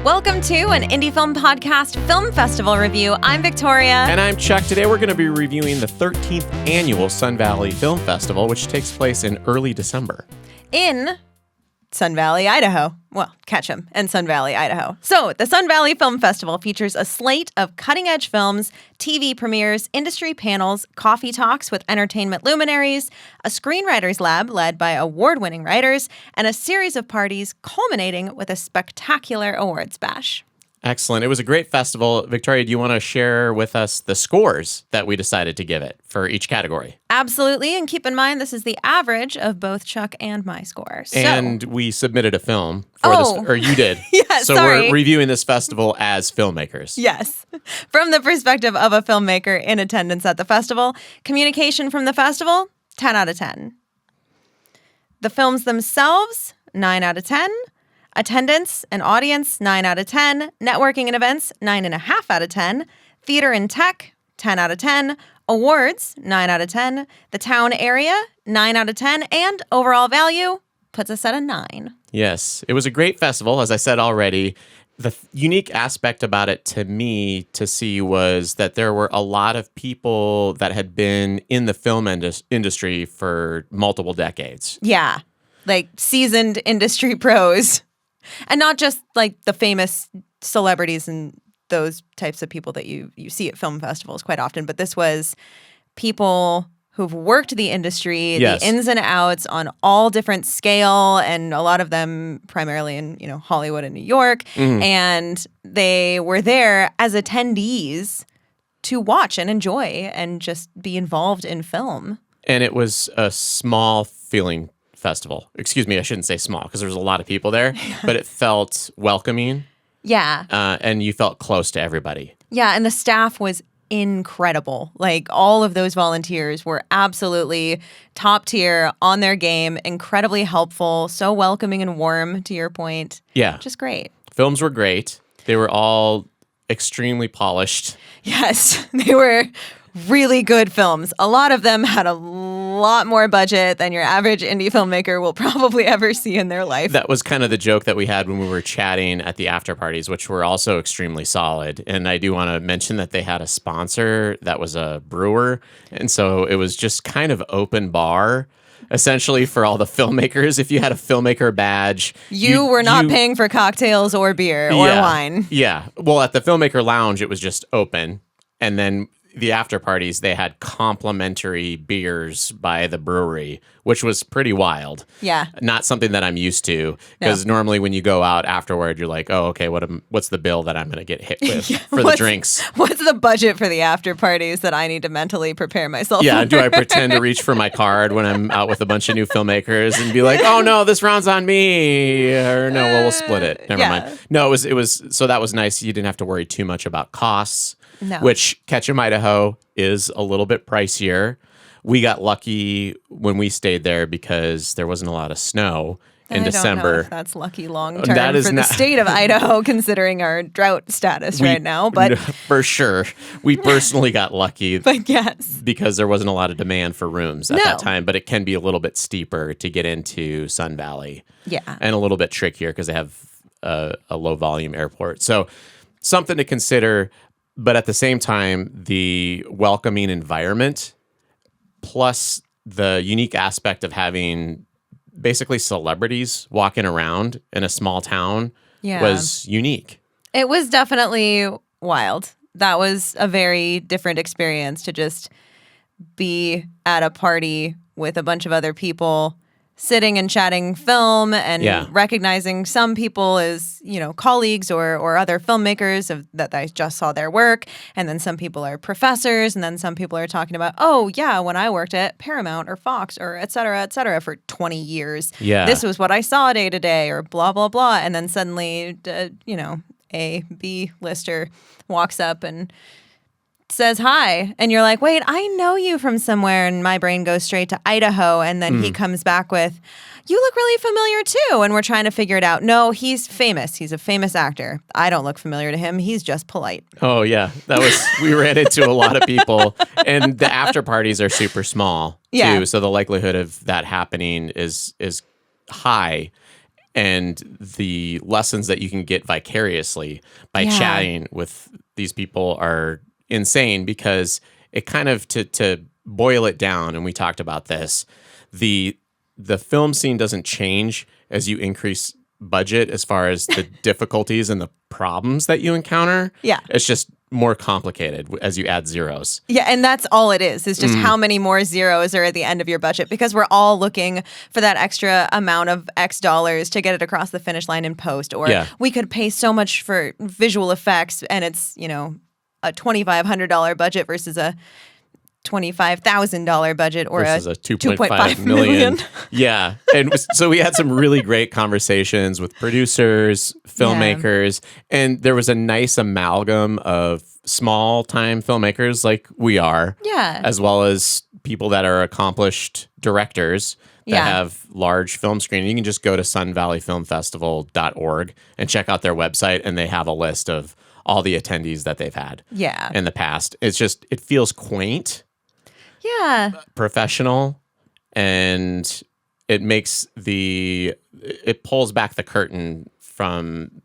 Welcome to an indie film podcast film festival review. I'm Victoria. And I'm Chuck. Today we're going to be reviewing the 13th annual Sun Valley Film Festival, which takes place in early December. In Sun Valley, Idaho. Well, Ketchum and Sun Valley, Idaho. So, the Sun Valley Film Festival features a slate of cutting-edge films, TV premieres, industry panels, coffee talks with entertainment luminaries, a screenwriters lab led by award-winning writers, and a series of parties culminating with a spectacular awards bash. Excellent. It was a great festival. Victoria, do you want to share with us the scores that we decided to give it for each category? Absolutely. And keep in mind, this is the average of both Chuck and my scores. And we submitted a film for this, or you did. Yeah, so we're reviewing this festival as filmmakers. Yes. From the perspective of a filmmaker in attendance at the festival, communication from the festival, 10 out of 10. The films themselves, 9 out of 10. Attendance and audience, 9 out of 10. Networking and events, 9.5 out of 10. Theater and tech, 10 out of 10. Awards, 9 out of 10. The town area, 9 out of 10. And overall value puts us at a 9. Yes, it was a great festival, as I said already. The unique aspect about it to me to see was that there were a lot of people that had been in the film industry for multiple decades. Yeah, like seasoned industry pros. And not just like the famous celebrities and those types of people that you see at film festivals quite often, but this was people who've worked the industry, yes, the ins and outs on all different scale, and a lot of them primarily in, Hollywood and New York. Mm-hmm. And they were there as attendees to watch and enjoy and just be involved in film. And it was a small feeling festival. Excuse me, I shouldn't say small because there was a lot of people there, but it felt welcoming. Yeah. And you felt close to everybody. Yeah, and the staff was incredible. Like, all of those volunteers were absolutely top tier, on their game, incredibly helpful, so welcoming and warm, to your point. Yeah. Just great. Films were great. They were all extremely polished. Yes, they were really good films. A lot of them had a lot more budget than your average indie filmmaker will probably ever see in their life. That was kind of the joke that we had when we were chatting at the after parties, which were also extremely solid. And I do want to mention that they had a sponsor that was a brewer. And so it was just kind of open bar, essentially, for all the filmmakers. If you had a filmmaker badge, you were not paying for cocktails or beer or wine. Yeah. Well, at the filmmaker lounge, it was just open. And then the after parties, they had complimentary beers by the brewery, which was pretty wild. Yeah. Not something that I'm used to, because normally when you go out afterward, you're like, oh, okay, what's the bill that I'm going to get hit with for the drinks? What's the budget for the after parties that I need to mentally prepare myself Yeah, for? do I pretend to reach for my card when I'm out with a bunch of new filmmakers and be like, oh, no, this round's on me? Or no, well, we'll split it. Never mind. No, it was so that was nice. You didn't have to worry too much about costs. No. Which Ketchum, Idaho is a little bit pricier. We got lucky when we stayed there because there wasn't a lot of snow in December. I don't know if that's lucky long term That is for the state of Idaho, considering our drought status right now. But for sure, we personally got lucky. But yes, because there wasn't a lot of demand for rooms at that time. But it can be a little bit steeper to get into Sun Valley. Yeah, and a little bit trickier because they have a low volume airport. So something to consider. But at the same time, the welcoming environment, plus the unique aspect of having basically celebrities walking around in a small town was unique. It was definitely wild. That was a very different experience to just be at a party with a bunch of other people, sitting and chatting film and recognizing some people as, colleagues or other filmmakers that I just saw their work. And then some people are professors. And then some people are talking about, oh, yeah, when I worked at Paramount or Fox or et cetera, for 20 years. Yeah. This was what I saw day to day or blah, blah, blah. And then suddenly, a B-lister walks up and says hi, and you're like, wait, I know you from somewhere, and my brain goes straight to Idaho, and then he comes back with, you look really familiar too, and we're trying to figure it out. No, he's famous. He's a famous actor. I don't look familiar to him. He's just polite. Oh yeah, we ran into a lot of people, and the after parties are super small too, so the likelihood of that happening is high. and the lessons that you can get vicariously by chatting with these people are insane, because it kind of, to boil it down, and we talked about this, the film scene doesn't change as you increase budget as far as the difficulties and the problems that you encounter. Yeah. It's just more complicated as you add zeros. Yeah, and that's all it is just how many more zeros are at the end of your budget, because we're all looking for that extra amount of X dollars to get it across the finish line in post. Or we could pay so much for visual effects, and it's, a $2,500 budget versus a $25,000 budget, or versus a $2.5 million. Yeah. And so we had some really great conversations with producers, filmmakers, and there was a nice amalgam of small time filmmakers like we are, as well as people that are accomplished directors that have large film screening. You can just go to sunvalleyfilmfestival.org and check out their website, and they have a list of all the attendees that they've had in the past. It's just, it feels quaint. Yeah. Professional, and it pulls back the curtain from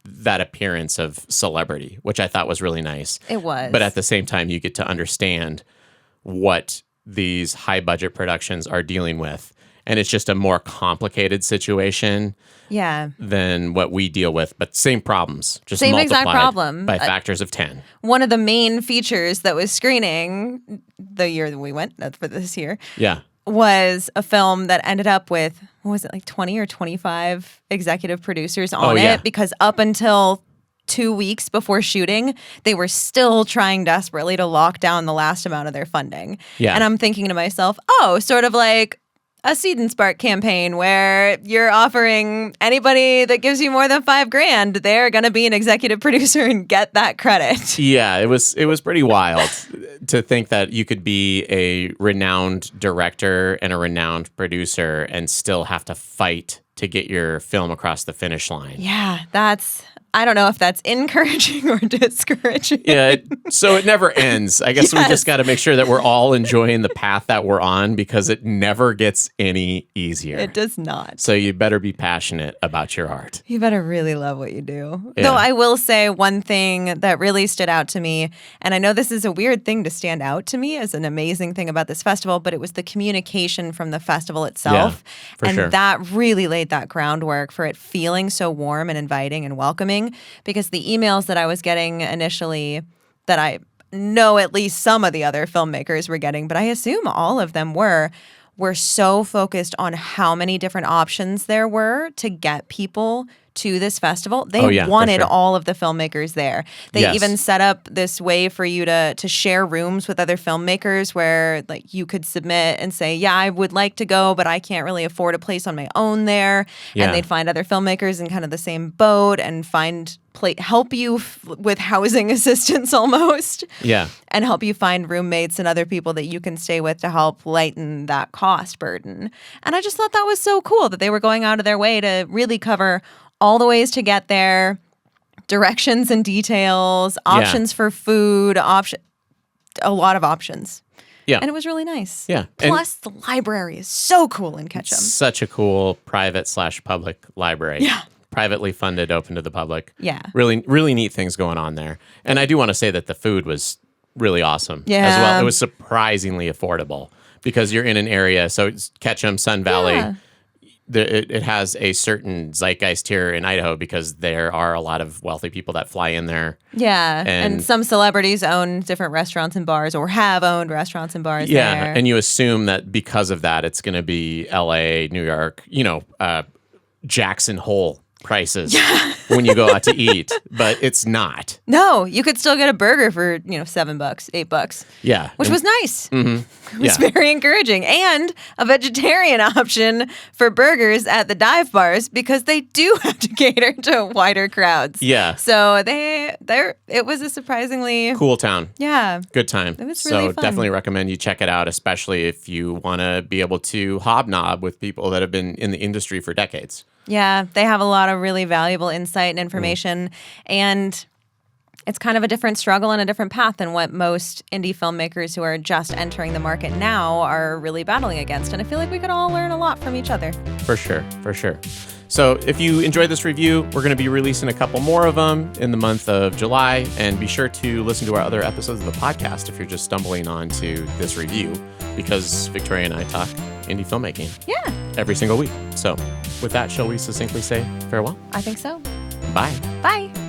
that appearance of celebrity, which I thought was really nice. It was. But at the same time, you get to understand what these high budget productions are dealing with. And it's just a more complicated situation than what we deal with, but same problems, just same multiplied exact problem by factors of 10. One of the main features that was screening the year that we went, for this year, was a film that ended up with, what was it, like 20 or 25 executive producers on it, because up until 2 weeks before shooting, they were still trying desperately to lock down the last amount of their funding. And I'm thinking to myself, sort of like a Seed and Spark campaign where you're offering anybody that gives you more than $5,000, they're going to be an executive producer and get that credit. Yeah, it was pretty wild to think that you could be a renowned director and a renowned producer and still have to fight to get your film across the finish line. Yeah, I don't know if that's encouraging or discouraging. Yeah, so it never ends. I guess we just got to make sure that we're all enjoying the path that we're on, because it never gets any easier. It does not. So you better be passionate about your art. You better really love what you do. Yeah. Though I will say one thing that really stood out to me, and I know this is a weird thing to stand out to me as an amazing thing about this festival, but it was the communication from the festival itself. Yeah, for sure. That really laid that groundwork for it feeling so warm and inviting and welcoming. Because the emails that I was getting initially, that I know at least some of the other filmmakers were getting, but I assume all of them were so focused on how many different options there were to get people to this festival. They wanted all of the filmmakers there. They even set up this way for you to share rooms with other filmmakers where like you could submit and say, I would like to go, but I can't really afford a place on my own there. And they'd find other filmmakers in kind of the same boat and help you with housing assistance almost. Yeah. And help you find roommates and other people that you can stay with to help lighten that cost burden. And I just thought that was so cool that they were going out of their way to really cover all the ways to get there, directions and details, options for food, a lot of options. Yeah. And it was really nice. Yeah. Plus, the library is so cool in Ketchum. Such a cool private/public library. Yeah. Privately funded, open to the public. Yeah. Really, really neat things going on there. And I do want to say that the food was really awesome as Yeah. well. It was surprisingly affordable because you're in an area. So it's Ketchum, Sun Valley. Yeah. It has a certain zeitgeist here in Idaho because there are a lot of wealthy people that fly in there. Yeah, and some celebrities own different restaurants and bars or have owned restaurants and bars there. And you assume that because of that, it's going to be L.A., New York, Jackson Hole prices when you go out to eat, but it's not. No, you could still get a burger for, $7, $8. Yeah. Which was nice. Mm-hmm. It was very encouraging. And a vegetarian option for burgers at the dive bars because they do have to cater to wider crowds. Yeah. So it was a surprisingly cool town. Yeah. Good time. It was really fun. Definitely recommend you check it out, especially if you want to be able to hobnob with people that have been in the industry for decades. Yeah, they have a lot of really valuable insight and information, and it's kind of a different struggle and a different path than what most indie filmmakers who are just entering the market now are really battling against. And I feel like we could all learn a lot from each other. For sure, for sure. So if you enjoyed this review, we're going to be releasing a couple more of them in the month of July. And be sure to listen to our other episodes of the podcast if you're just stumbling onto this review, because Victoria and I talk indie filmmaking every single week. So with that, shall we succinctly say farewell? I think so. Bye. Bye.